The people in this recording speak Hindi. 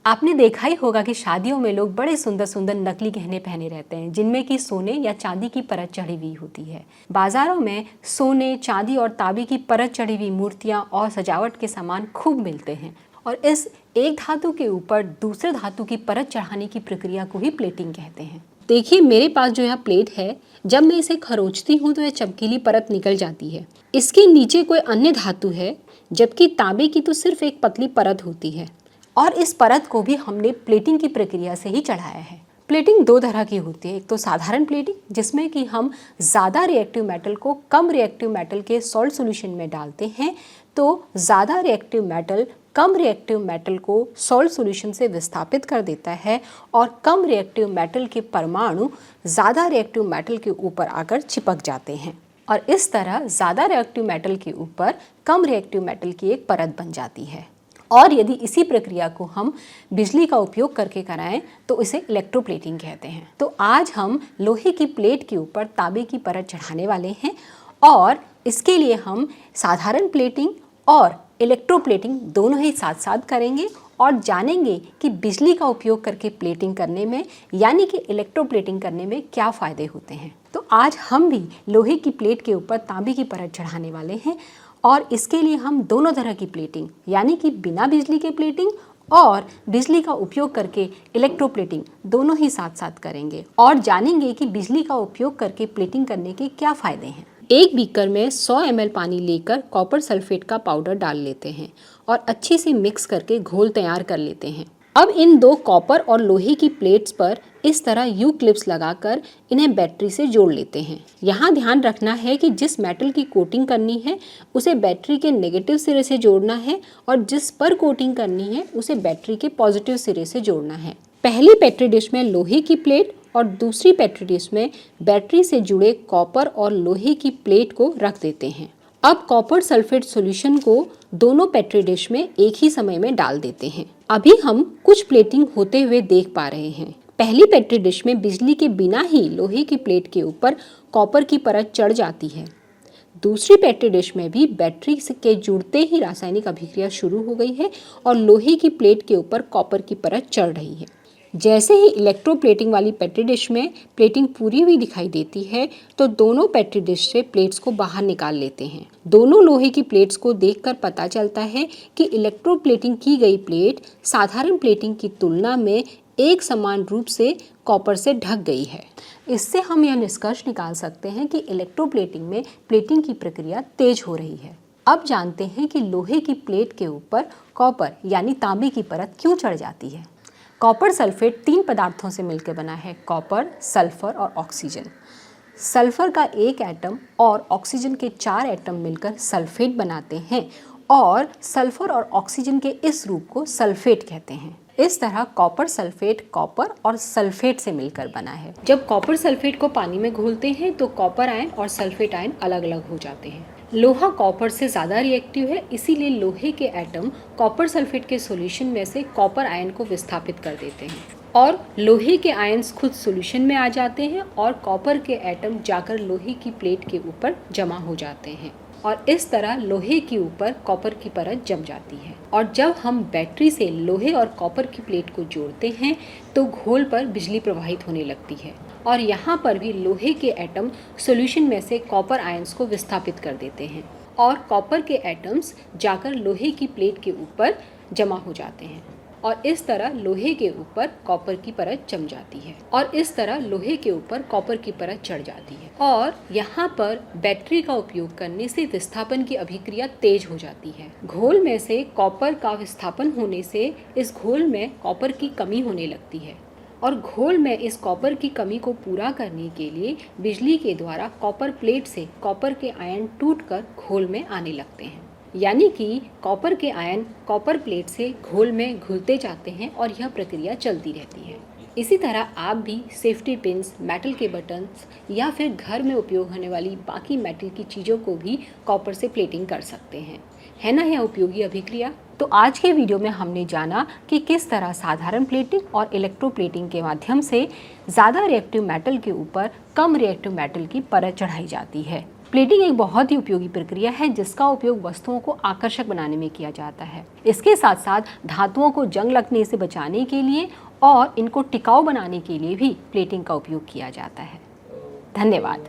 आपने देखा ही होगा कि शादियों में लोग बड़े सुंदर सुंदर नकली गहने पहने रहते हैं जिनमें कि सोने या चांदी की परत चढ़ी हुई होती है। बाजारों में सोने, चांदी और तांबे की परत चढ़ी हुई मूर्तियां और सजावट के सामान खूब मिलते हैं और इस एक धातु के ऊपर दूसरे धातु की परत चढ़ाने की प्रक्रिया को ही प्लेटिंग कहते हैं। देखिए मेरे पास जो यह प्लेट है, जब मैं इसे खरोचती हूँ तो यह चमकीली परत निकल जाती है। इसके नीचे कोई अन्य धातु है, जबकि तांबे की तो सिर्फ एक पतली परत होती है और इस परत को भी हमने प्लेटिंग की प्रक्रिया से ही चढ़ाया है। प्लेटिंग दो तरह की होती है, एक तो साधारण प्लेटिंग जिसमें कि हम ज़्यादा रिएक्टिव मेटल को कम रिएक्टिव मेटल के सॉल्ट सॉल्यूशन में डालते हैं, तो ज़्यादा रिएक्टिव मेटल कम रिएक्टिव मेटल को सॉल्ट सॉल्यूशन से विस्थापित कर देता है और कम रिएक्टिव मेटल के परमाणु ज़्यादा रिएक्टिव मेटल के ऊपर आकर चिपक जाते हैं और इस तरह ज़्यादा रिएक्टिव मेटल के ऊपर कम रिएक्टिव मेटल की एक परत बन जाती है। और यदि इसी प्रक्रिया को हम बिजली का उपयोग करके कराएं तो इसे इलेक्ट्रोप्लेटिंग कहते हैं। तो आज हम लोहे की प्लेट के ऊपर तांबे की परत चढ़ाने वाले हैं और इसके लिए हम साधारण प्लेटिंग और इलेक्ट्रोप्लेटिंग दोनों ही साथ साथ करेंगे और जानेंगे कि बिजली का उपयोग करके प्लेटिंग करने में यानी कि इलेक्ट्रोप्लेटिंग करने में क्या फ़ायदे होते हैं। तो आज हम भी लोहे की प्लेट के ऊपर तांबे की परत चढ़ाने वाले हैं और इसके लिए हम दोनों तरह की प्लेटिंग यानी कि बिना बिजली के प्लेटिंग और बिजली का उपयोग करके इलेक्ट्रोप्लेटिंग दोनों ही साथ साथ करेंगे और जानेंगे कि बिजली का उपयोग करके प्लेटिंग करने के क्या फ़ायदे हैं। एक बीकर में 100 ml पानी लेकर कॉपर सल्फेट का पाउडर डाल लेते हैं और अच्छे से मिक्स करके घोल तैयार कर लेते हैं। अब इन दो कॉपर और लोहे की प्लेट्स पर इस तरह यू क्लिप्स लगाकर इन्हें बैटरी से जोड़ लेते हैं। यहाँ ध्यान रखना है कि जिस मेटल की कोटिंग करनी है उसे बैटरी के नेगेटिव सिरे से जोड़ना है और जिस पर कोटिंग करनी है उसे बैटरी के पॉजिटिव सिरे से जोड़ना है। पहली पेट्री डिश में लोहे की प्लेट और दूसरी पेट्री डिश में बैटरी से जुड़े कॉपर और लोहे की प्लेट को रख देते हैं। अब कॉपर सल्फेट सॉल्यूशन को दोनों पेट्री डिश में एक ही समय में डाल देते हैं। अभी हम कुछ प्लेटिंग होते हुए देख पा रहे हैं। पहली पेट्री डिश में बिजली के बिना ही लोहे की प्लेट के ऊपर कॉपर की परत चढ़ जाती है। दूसरी पेट्री डिश में भी बैटरी के जुड़ते ही रासायनिक अभिक्रिया शुरू हो गई है और लोहे की प्लेट के ऊपर कॉपर की परत चढ़ रही है। जैसे ही इलेक्ट्रोप्लेटिंग वाली पेट्री डिश में प्लेटिंग पूरी हुई दिखाई देती है तो दोनों पेट्री डिश से प्लेट्स को बाहर निकाल लेते हैं। दोनों लोहे की प्लेट्स को देखकर पता चलता है कि इलेक्ट्रोप्लेटिंग की गई प्लेट साधारण प्लेटिंग की तुलना में एक समान रूप से कॉपर से ढक गई है। इससे हम यह निष्कर्ष निकाल सकते हैं कि इलेक्ट्रोप्लेटिंग में प्लेटिंग की प्रक्रिया तेज हो रही है। अब जानते हैं कि लोहे की प्लेट के ऊपर कॉपर यानी तांबे की परत क्यों चढ़ जाती है। कॉपर सल्फेट 3 पदार्थों से मिलकर बना है, कॉपर, सल्फर और ऑक्सीजन। सल्फर का एक एटम और ऑक्सीजन के 4 एटम मिलकर सल्फेट बनाते हैं और सल्फर और ऑक्सीजन के इस रूप को सल्फेट कहते हैं। इस तरह कॉपर सल्फेट कॉपर और सल्फेट से मिलकर बना है। जब कॉपर सल्फेट को पानी में घोलते हैं तो कॉपर आयन और सल्फेट आयन अलग अलग हो जाते हैं। लोहा कॉपर से ज़्यादा रिएक्टिव है, इसीलिए लोहे के एटम कॉपर सल्फेट के सॉल्यूशन में से कॉपर आयन को विस्थापित कर देते हैं और लोहे के आयन्स खुद सॉल्यूशन में आ जाते हैं और कॉपर के एटम जाकर लोहे की प्लेट के ऊपर जमा हो जाते हैं और इस तरह लोहे के ऊपर कॉपर की परत जम जाती है। और जब हम बैटरी से लोहे और कॉपर की प्लेट को जोड़ते हैं तो घोल पर बिजली प्रवाहित होने लगती है और यहाँ पर भी लोहे के एटम सॉल्यूशन में से कॉपर आयन्स को विस्थापित कर देते हैं और कॉपर के एटम्स जाकर लोहे की प्लेट के ऊपर जमा हो जाते हैं और इस तरह लोहे के ऊपर कॉपर की परत जम जाती है और इस तरह लोहे के ऊपर कॉपर की परत चढ़ जाती है और यहाँ पर बैटरी का उपयोग करने से विस्थापन की अभिक्रिया तेज हो जाती है। घोल में से कॉपर का विस्थापन होने से इस घोल में कॉपर की कमी होने लगती है और घोल में इस कॉपर की कमी को पूरा करने के लिए बिजली के द्वारा कॉपर प्लेट से कॉपर के आयन टूटकर घोल में आने लगते हैं, यानी कि कॉपर के आयन कॉपर प्लेट से घोल में घुलते जाते हैं और यह प्रक्रिया चलती रहती है। इसी तरह आप भी सेफ्टी पिन्स, मेटल के बटन्स या फिर घर में उपयोग होने वाली बाकी मेटल की चीज़ों को भी कॉपर से प्लेटिंग कर सकते हैं, है ना यह उपयोगी अभिक्रिया। तो आज के वीडियो में हमने जाना कि किस तरह साधारण प्लेटिंग और इलेक्ट्रोप्लेटिंग के माध्यम से ज़्यादा रिएक्टिव मेटल के ऊपर कम रिएक्टिव मेटल की परत चढ़ाई जाती है। प्लेटिंग एक बहुत ही उपयोगी प्रक्रिया है जिसका उपयोग वस्तुओं को आकर्षक बनाने में किया जाता है। इसके साथ साथ धातुओं को जंग लगने से बचाने के लिए और इनको टिकाऊ बनाने के लिए भी प्लेटिंग का उपयोग किया जाता है। धन्यवाद।